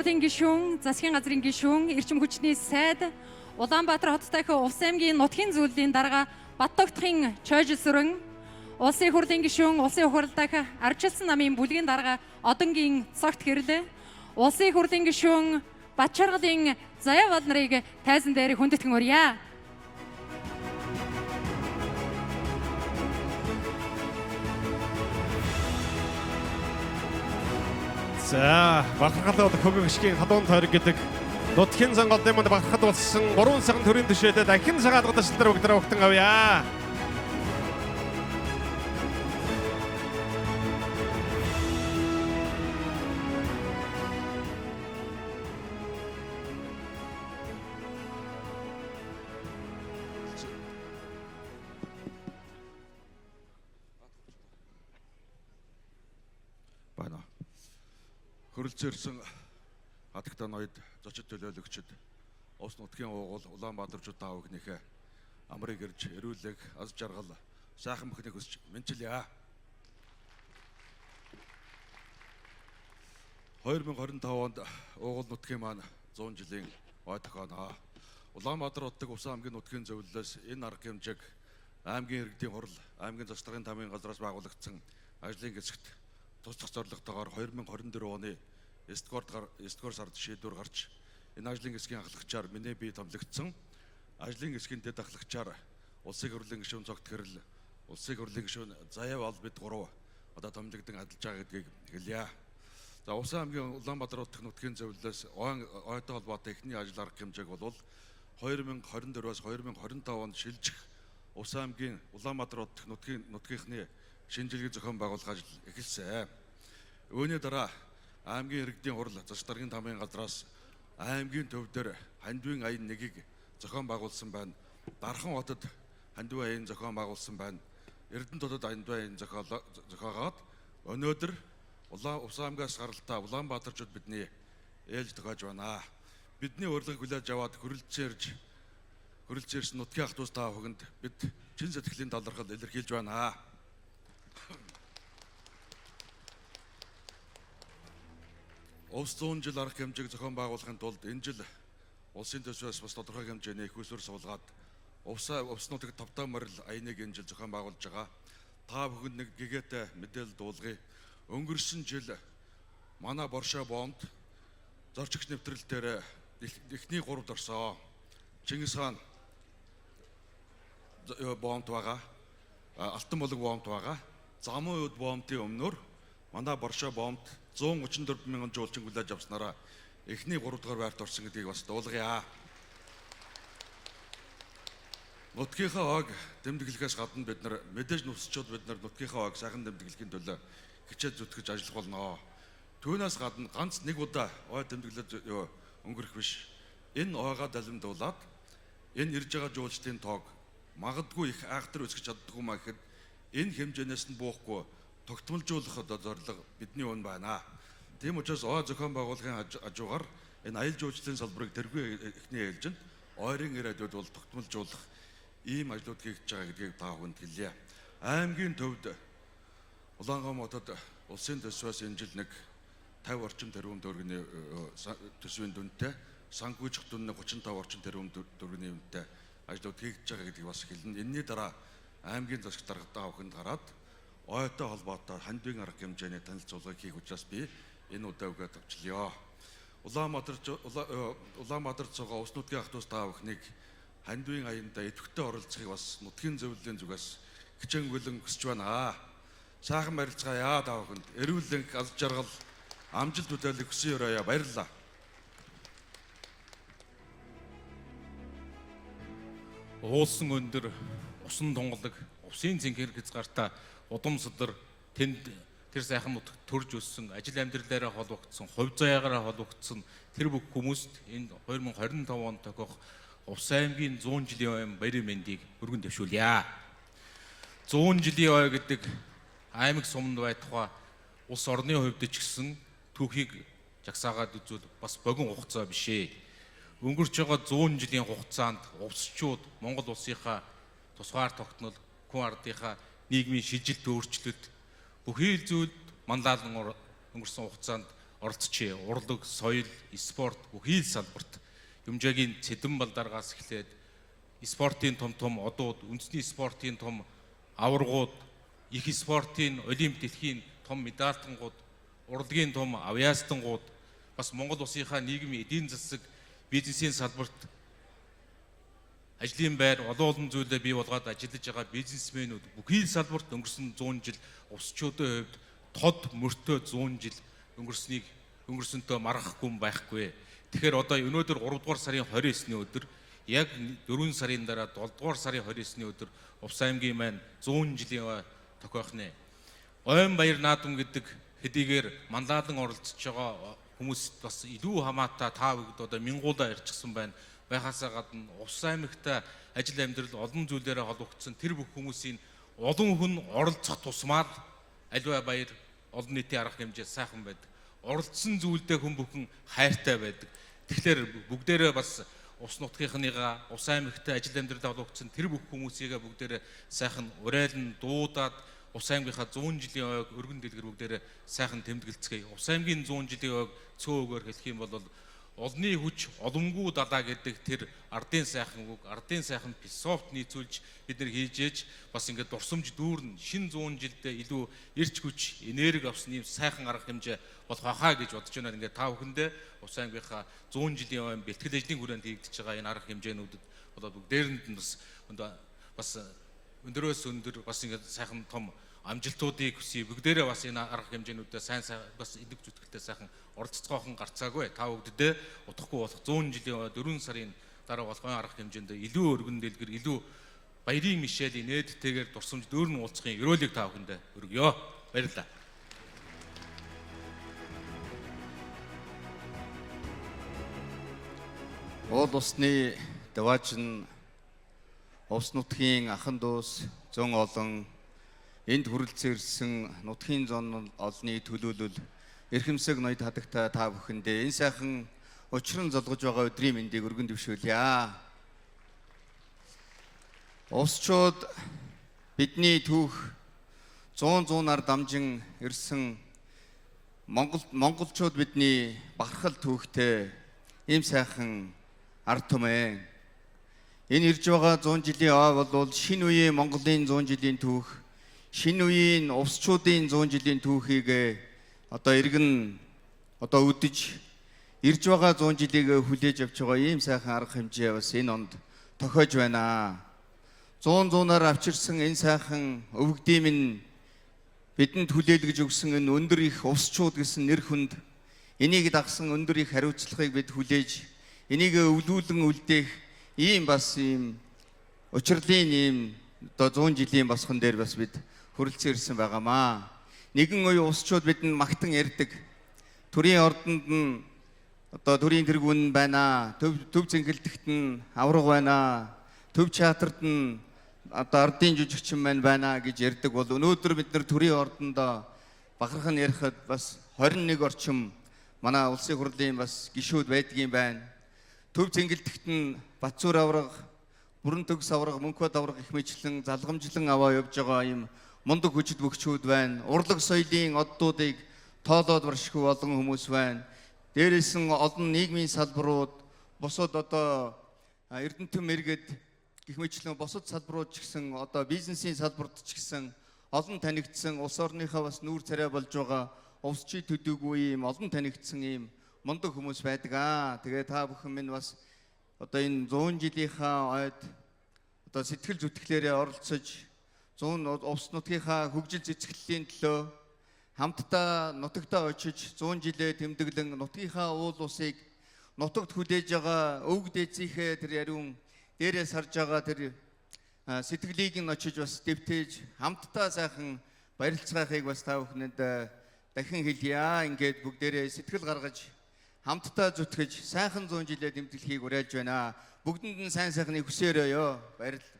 хурлын гишүүн, засгийн газрын гишүүн, эрчим хүчний сайд, Улаанбаатар хот дахь Увс аймгийн нутгийн зүйлийн дарга Баттогтхын Чойжилсүрэн, улсын хурлын гишүүн, улсын хурал дахь Ардчилсан намын бүлгийн дарга Одонгийн Цогт Гэрлэ, улсын хурлын гишүүн Батчаргалын Заяа бол нарыг тайзан дээр хүндэтгэн өрье. За, бахархал хөгийн гიშгийн халуун тойрог гэдэг нутгийн сонгуульын манд бахархал болсон 3 сарын төрийн төшөөдөө дахин цагаат гадагшлаар бүгдээ өгтөн авъя. Хөрөлцөөрсөн хатагтай ноёд зочид төлөөлөгчд Увс нутгийн уугуул Улаанбаатарчууд таа бүхнийхээ амрыг ирж эрүүлэг аз жаргал сайхан бүхнийг хүсч мэдчилье. 2025 онд уугуул нутгийн маань 100 жилийн ой тохионоо. Улаанбаатар хотод Увс аймгийн нутгийн зөвлөлөөс энэ арга хэмжээг аймгийн иргэдийн хурал, аймгийн засаг даргын тамгын газраас байгуулагдсан ажлын хэсэгт туслах зорилготойгоор 2024 оны 9-р сард шийдвэр гарч энэ ажлын хэсгийн ахлагчаар миний бие томлогдсон. Ажлын хэсгийн дэд ахлагчаар улсын хурлын гишүүн Цогт Гэрэл, улсын хурлын гишүүн Заяа бол бид гурав одоо томлогдсон адилж байгаа гэдгийг хэлье. За, Увс аймгийн Улаанбаатар хотын нутгийн зөвлөлөөс ойтой холбоотой эхний ажил арга хэмжээг бол 2024-өөс 2025 онд шилжих Увс аймгийн Улаанбаатар хотын нутгийнхны шинжилгээ зохион байгуулах ажил эхэлсэн. Үүний дараа аймгийн иргэдийн хурал, засаг даргын тамгын газраас аймгийн төв дээр хандивын аян нэгийг зохион байгуулсан байна. Дархан хотод хандивын аян зохион байгуулсан байна. Эрдэнэт хотод хандивын аян зохиогоод өнөөдөр Увс аймгаас гаралтай Улаанбаатарчууд бидний ээлж тохиож байна. Бидний урилгыг хүлээж аваад хөрөлцөөрсөн нутгийн ах дүүс таа бүхэнд бид чин сэтгэлийн талархал илэрхийлж байна. Увс 100 жил арга хэмжээг зохион байгуулахын тулд энэ жил улсын төсвөөс бас тодорхой хэмжээний их усүр суулгаад Увс нутагт тавтай морил аяныг энэ жил зохион байгуулж байгаа. Та бүхэнд нэг гэгээтэй мэдээлэл дуулгая. Өнгөрсөн жил манай Боршоо бомбд зорчигч нэвтрэлтээр эхний 3-д орсон. Чингис хаан бомбд байгаа. Алтан булаг бомбд байгаа. Замун уд бомбын өмнөр манай Боршоо бомбд 134 мянган жуулчин хүлээж авснараа эхний 3-р байрт орсон гэдгийг бас дуулгая. Нутгийнхаа ойг дэмдэглэхээс гадна бид нар мэдээж нүсчүүд бид нар нутгийнхаа ойг сайхан дэмдэглэхийн төлөө хичээл зүтгэж ажиллах болно. Түүнээс гадна ганц нэг удаа ой дэмдэглэж өнгөрөх биш. Энэ ойгаа далимдуулаад энэ ирж байгаа жуулчдын тоог магадгүй их айхтар өсгөж чаддгүй маа гэхэд энэ хэмжээнээс нь буухгүй тогтмолжуулах зорилго бидний өн байна. Тийм учраас ой зохион байгуулахын хажуугаар энэ аялал жуулчлалын салбарыг тэргүй эхний ээлжинд ойрын ирээдүйд бол тогтмолжуулах ийм ажлууд хийгдэж байгаа гэдгийг та бүхэнд хэлье. Аймгийн төвд Улаанбаатар хотод улсын төсвөөс энэ жил нэг 50 орчим тэрбум төгрөгийн төсвийн дүнтэй, санхүүжих дүн 35 орчим тэрбум төгрөгийн үнэтэй ажлууд хийгдэж байгаа гэдгийг бас хэлнэ. Энэний дараа аймгийн засаг даргатаа бүхэнд гараад ойтой холбоотой хандивын арга хэмжээний танилцуулгыг хийх учраас би энэ удаагаа төвчлөё. Улаанбаатарт цугаа Увс нутгийн ах дүүс таа бүхнийг хандивын аянда идэвхтэй оролцохыг бас нутгийн зөвлөлийн зүгээс хичээнгүйлэн хүсэж байна. Сайхан барилцгаая таа бүхэнд. Эрүүлэг аз жаргал амжилт бүтээлийг хүсэн өрөөе. Баярлалаа. Уулсан өндөр усан тунгалаг Увсын цэнхэр хязгаартаа удам судар тэнд тэр сайхан нутагт төрж өссөн, ажил амьдралаараа холбогдсон, хувь заяагаараа холбогдсон тэр бүх хүмүүст энэ 2025 онд тохиох Увс аймгийн 100 жилийн ой баярын мэндийг өргөн дэвшүүлье. 100 жилийн ой гэдэг аймаг суманд бай тухай улс орны хувьд ч гэсэн түүхийг жагсаагаад үзвэл бас богино хугацаа биш ээ. Өнгөрч байгаа 100 жилийн хугацаанд увсчууд Монгол улсынхаа тусгаар тогтнол, хүн ардынхаа нийгмийн шилжилт өөрчлөлт бүхий л зүйлд манлайлан өнгөрсөн хугацаанд оролцчихъя. Урлаг, соёл, спорт бүхий л салбарт Юмжаагийн Цэдэн балдаргаас эхлээд спортын том одууд, үндэсний спортын том аваргууд, их спортын олимп дэлхийн том медальтангууд, урлагийн том авьяастангууд, бас Монгол улсынхаа нийгмийн эдийн засаг, бизнесийн салбарт ажлын байр, олон зүйлээ бий болгоод ажиллаж байгаа бизнесмэнүүд бүхий л салбарт өнгөрсөн 100 жил усчуудын хувьд тод мөртөө 100 жил өнгөрсөнтөө маргахгүй байхгүй. Тэгэхээр одоо өнөөдөр 3 дугаар сарын 29-ний өдөр яг 4 сарын дараа 7 дугаар сарын 29-ний өдөр Увс аймгийн маань 100 жилийн тохиох нэ. Ойн баяр наадам гэдэг хэдийгээр манлайлан оролцож байгаа хүмүүс бас илүү хамаатай та бүгд одоо мянгуулаа ирчихсэн байна. Байхаасаа гадна Увс аймагта ажил амьдрал олон зүйлээрээ холбогдсон тэр бүх хүмүүсийн олон хүн оролцох тусмаар аливаа баяр олон нийтийн арга хэмжээ сайхан байдаг. Оролцсон зүйлдээ хүн бүхэн хайртай байдаг. Тэгэхээр бүгдээрээ бас Увс нутгийнхныгаа Увс аймагтай ажил амьдралаа холбогдсон тэр бүх хүмүүсийг бүгдээрээ сайхан урайлан дуудаад Увс аймгийнхаа 100 жилийн ойг өргөн дэлгэр бүгдээрээ сайхан тэмдэглэцгээе. Увс аймгийн 100 жилийн ойг цөөгөөр хэлэх юм бол олонний хүч, олонгүй далаа гэдэг тэр ардын сайхан үг, ардын сайхан философт нийцүүлж бид нар хийж ээж бас ингээд дурсамж дүүрэн шин 100 жилдээ илүү эрч хүч, энерги авсан юм сайхан арга хэмжээ болох байхаа гэж бодож байна. Ингээд та бүхэндээ Увс аймгийнхаа 100 жилийн ойн бэлтгэл ажлын хүрээнд хийгдэж байгаа энэ арга хэмжээнүүдэд болоод бүгдээрэнд нь бас өндөрөөс өндөр бас ингээд сайхан том амжилтуудыг хүсье. Бүгдээрээ бас энэ арга хэмжээнүүдээ сайн бас идэг зүтгэлтэй сайхан оролцоцгоохон гарцаагүй. Та бүгддээ утахгүй болох 100 жилийн 4 сарын дараа болох арга хэмжээнд илүү өргөн дэлгэр, илүү баярын мишэлийн нээдтэйгээр дурсамж дөөрн уулзахын өрөөлийг та бүхэндээ өргөё. Баярлалаа. Уул усны даваачны Увс нутгийн ахан дүүс зөн олон энд хүрэлцээрсэн нутгийн зон олны төлөөлөл эрхэмсэг ноёд хадагта та бүхэндээ энэ сайхан учран золгож байгаа өдрийн мэндийг өргөн дэвшүүлье. Увсчууд бидний түүх 100-аар дамжин ирсэн монголчууд бидний бахархал түүхтэй ийм сайхан ард түмэн. Энэ ирж байгаа 100 жилийн ой бол шинэ үеийн Монголын 100 жилийн түүх, шинэ үеийн увсчуудын 100 жилийн түүхийг одоо иргэн үдэж ирж байгаа 100 жилийг хүлээж авч байгаа ийм сайхан арга хэмжээ бас энэ онд тохиож байна. 100-аар авчирсан энэ сайхан өвгдийм нь бидэнд хүлээлгэж өгсөн энэ өндөр их увсчууд гэсэн нэр хүнд энийг дагсан өндөр их хариуцлагыг бид хүлээж энийг өвлүүлэн үлдээх ийм бас ийм учрлын ийм одоо 100 жилийн босгон дээр бас бид хүрэлцэн ирсэн байгаамаа. Нэгэн үе увсчууд бидэнд магтан ярьдаг. Төрийн ордонд нь одоо төрийн тэргүүн байна. Төв зэнгэлдэгт нь авраг байна. Төв театрт нь одоо ардын жүжигчин байна гэж ярьдаг бол өнөөдөр бид нар төрийн ордонд бахархан ярихад бас 21 орчим манай улсын хурлын бас гишүүд байдгийн байна. Төв зэнгэлдэгт нь Батцуур авраг, Бүрэн төгс авраг, Мөнхбат авраг их мэтлэн залгамжлан аваа явж байгаа юм мундаг хүчит бөхчүүд байна. Урлаг соёлын оддуудыг тоолоод баршгүй олон хүмүүс байна. Дээрээс нь олон нийгмийн салбарууд, бусад одоо Эрдэнэтэн мэргэд гэх мэтлэн бусад салбарууд ч гэсэн одоо бизнесийн салбарт ч гэсэн олон танигдсан улс орныхаа бас нүүр царай болж байгаа увсчий төдийгүй юм олон танигдсан юм мундаг хүмүүс байдаг. Тэгээ та бүхэн минь бас одоо энэ 100 жилийнхаа ойд одоо сэтгэл зүтгэлээрээ оролцож 100 Увс нутгийнхаа хөгжил цэцгэллийн төлөө хамтдаа нутагтаа очиж 100 жилээ тэмдэглэн нутгийнхаа уул усыг нутагт хүлээж байгаа өвөг дээдсийнхээ тэр яриун дээрээс харж байгаа тэр сэтгэлийг нь очиж бас дэвтээж хамтдаа сайхан барилцгаахыг бас та бүхэнд дахин хэлье. Ингээд бүгдээрээ сэтгэл гаргаж хамтдаа зүтгэж сайхан 100 жилээ тэмдэглэхийг уриалж байна. Бүгдэнд нь сайн сайхныг хүсээрөөё. Баярлалаа.